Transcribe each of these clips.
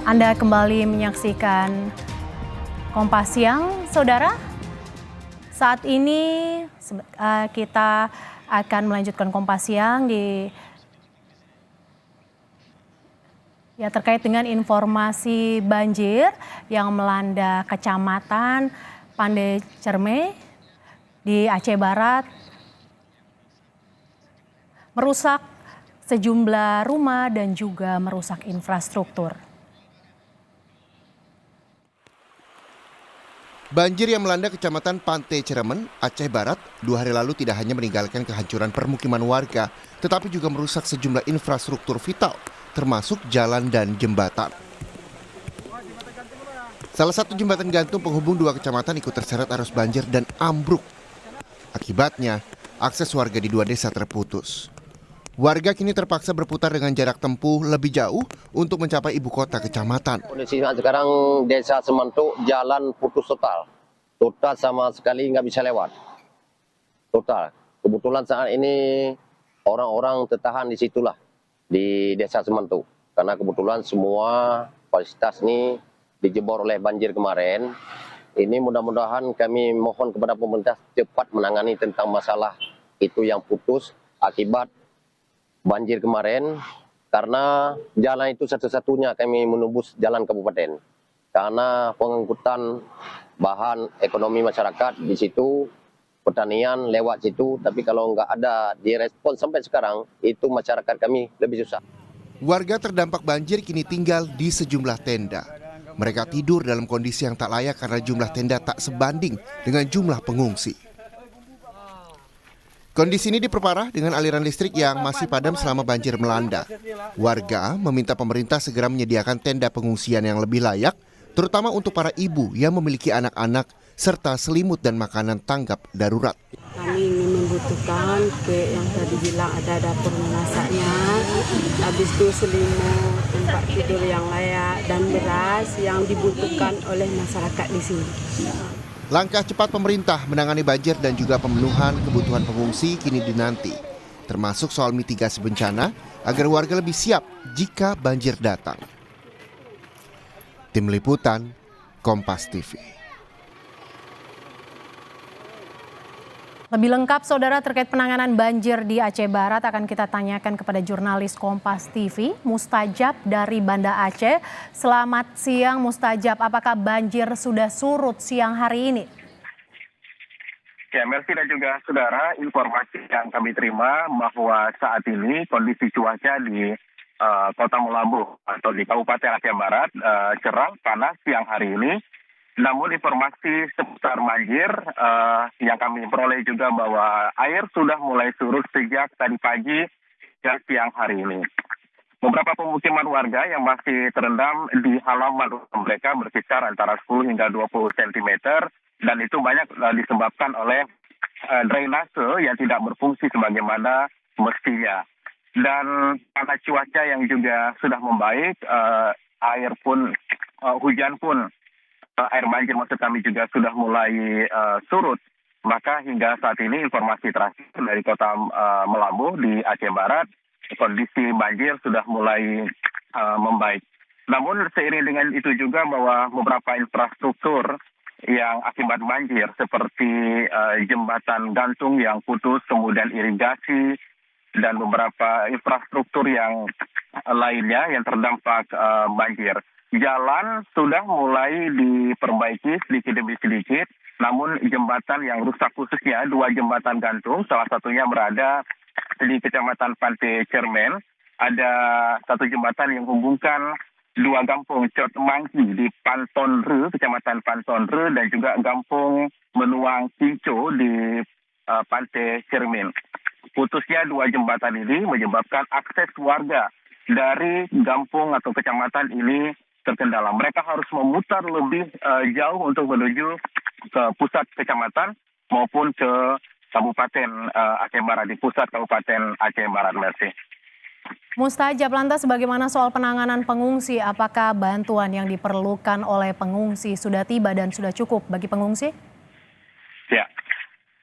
Anda kembali menyaksikan Kompas Siang, Saudara. Saat ini kita akan melanjutkan Kompas Siang terkait dengan informasi banjir yang melanda Kecamatan Pandai Cerme di Aceh Barat, merusak sejumlah rumah dan juga merusak infrastruktur. Banjir yang melanda Kecamatan Pantai Ceremen, Aceh Barat, 2 hari lalu tidak hanya meninggalkan kehancuran permukiman warga, tetapi juga merusak sejumlah infrastruktur vital, termasuk jalan dan jembatan. Salah satu jembatan gantung penghubung 2 kecamatan ikut terseret arus banjir dan ambruk. Akibatnya, akses warga di 2 desa terputus. Warga kini terpaksa berputar dengan jarak tempuh lebih jauh untuk mencapai ibu kota kecamatan. Kondisi sekarang desa Sementuk jalan putus total. Total sama sekali nggak bisa lewat. Total. Kebetulan saat ini orang-orang tertahan di situlah, di desa Sementuk. Karena kebetulan semua fasilitas ini dijebor oleh banjir kemarin. Ini mudah-mudahan kami mohon kepada pemerintah cepat menangani tentang masalah itu yang putus akibat banjir kemarin, karena jalan itu satu-satunya kami menembus jalan kabupaten. Karena pengangkutan bahan ekonomi masyarakat di situ, pertanian lewat situ, tapi kalau nggak ada direspon sampai sekarang, itu masyarakat kami lebih susah. Warga terdampak banjir kini tinggal di sejumlah tenda. Mereka tidur dalam kondisi yang tak layak karena jumlah tenda tak sebanding dengan jumlah pengungsi. Kondisi ini diperparah dengan aliran listrik yang masih padam selama banjir melanda. Warga meminta pemerintah segera menyediakan tenda pengungsian yang lebih layak, terutama untuk para ibu yang memiliki anak-anak, serta selimut dan makanan tanggap darurat. Kami ingin membutuhkan yang tadi bilang ada dapur menasaknya, habis itu selimut, tempat tidur yang layak, dan beras yang dibutuhkan oleh masyarakat di sini. Langkah cepat pemerintah menangani banjir dan juga pemenuhan kebutuhan pengungsi kini dinanti, termasuk soal mitigasi bencana agar warga lebih siap jika banjir datang. Tim Liputan, Kompas TV. Lebih lengkap, Saudara, terkait penanganan banjir di Aceh Barat akan kita tanyakan kepada jurnalis Kompas TV, Mustajab dari Banda Aceh. Selamat siang, Mustajab. Apakah banjir sudah surut siang hari ini? Ya, Mercy dan juga saudara, informasi yang kami terima bahwa saat ini kondisi cuaca di Kota Melambu atau di Kabupaten Aceh Barat cerah, panas siang hari ini. Namun informasi seputar banjir yang kami peroleh juga bahwa air sudah mulai surut sejak tadi pagi dan siang hari ini. Beberapa pemukiman warga yang masih terendam di halaman rumah mereka berkisar antara 10 hingga 20 cm dan itu banyak disebabkan oleh drainase yang tidak berfungsi sebagaimana mestinya. Dan karena cuaca yang juga sudah membaik, air pun hujan pun air banjir maksud kami juga sudah mulai surut. Maka hingga saat ini informasi terakhir dari Kota Melambu di Aceh Barat, kondisi banjir sudah mulai membaik. Namun seiring dengan itu juga bahwa beberapa infrastruktur yang akibat banjir seperti jembatan gantung yang putus, kemudian irigasi, dan beberapa infrastruktur yang lainnya yang terdampak banjir. Jalan sudah mulai diperbaiki sedikit demi sedikit, namun jembatan yang rusak khususnya 2 jembatan gantung, salah satunya berada di Kecamatan Pantai Cermen. Ada satu jembatan yang menghubungkan 2 kampung Cot Mangki di Pantonre, Kecamatan Pantonre, dan juga kampung Menuang Kinco di Pantai Cermen. Putusnya 2 jembatan ini menyebabkan akses warga dari kampung atau kecamatan ini terkendala. Mereka harus memutar lebih jauh untuk menuju ke pusat kecamatan maupun ke Kabupaten Aceh Barat, di pusat Kabupaten Aceh Barat. Mercy. Mustajab, lantas bagaimana soal penanganan pengungsi? Apakah bantuan yang diperlukan oleh pengungsi sudah tiba dan sudah cukup bagi pengungsi? Ya,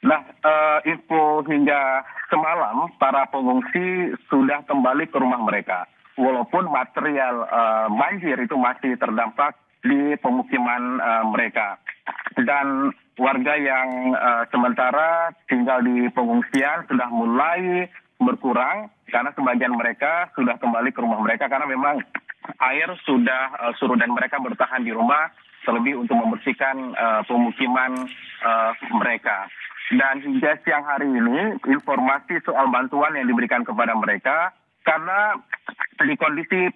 nah info hingga semalam para pengungsi sudah kembali ke rumah mereka. walaupun material banjir itu masih terdampak di pemukiman mereka. Dan warga yang sementara tinggal di pengungsian sudah mulai berkurang karena sebagian mereka sudah kembali ke rumah mereka karena memang air sudah surut dan mereka bertahan di rumah terlebih untuk membersihkan pemukiman mereka. Dan hingga siang hari ini informasi soal bantuan yang diberikan kepada mereka karena di kondisi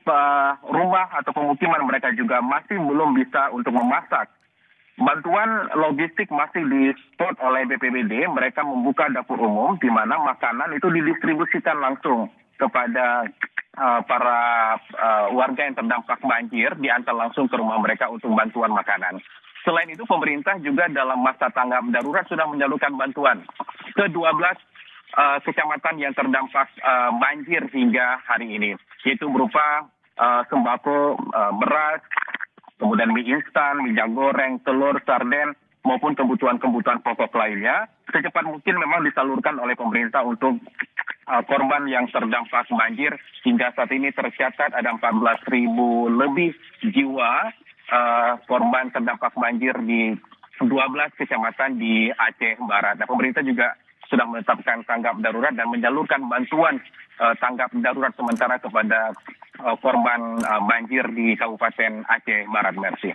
rumah atau pemukiman mereka juga masih belum bisa untuk memasak. Bantuan logistik masih di-support oleh BPBD, mereka membuka dapur umum di mana makanan itu didistribusikan langsung kepada para warga yang terdampak banjir, diantar langsung ke rumah mereka untuk bantuan makanan. Selain itu pemerintah juga dalam masa tanggap darurat sudah menyalurkan bantuan ke 12 kecamatan yang terdampak banjir hingga hari ini, yaitu berupa sembako, beras, kemudian mie instan, minyak goreng, telur, sarden, maupun kebutuhan-kebutuhan pokok lainnya. Secepat mungkin memang disalurkan oleh pemerintah untuk korban yang terdampak banjir. Hingga saat ini tercatat ada 14.000 lebih jiwa korban terdampak banjir di 12 kecamatan di Aceh Barat. Nah, pemerintah juga sudah menetapkan tanggap darurat dan menyalurkan bantuan tanggap darurat sementara kepada korban banjir di Kabupaten Aceh Barat, Mercy.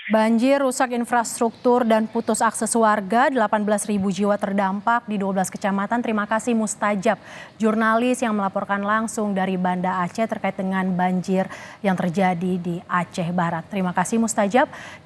Banjir rusak infrastruktur dan putus akses warga, 18.000 jiwa terdampak di 12 kecamatan. Terima kasih Mustajab, jurnalis yang melaporkan langsung dari Banda Aceh terkait dengan banjir yang terjadi di Aceh Barat. Terima kasih Mustajab.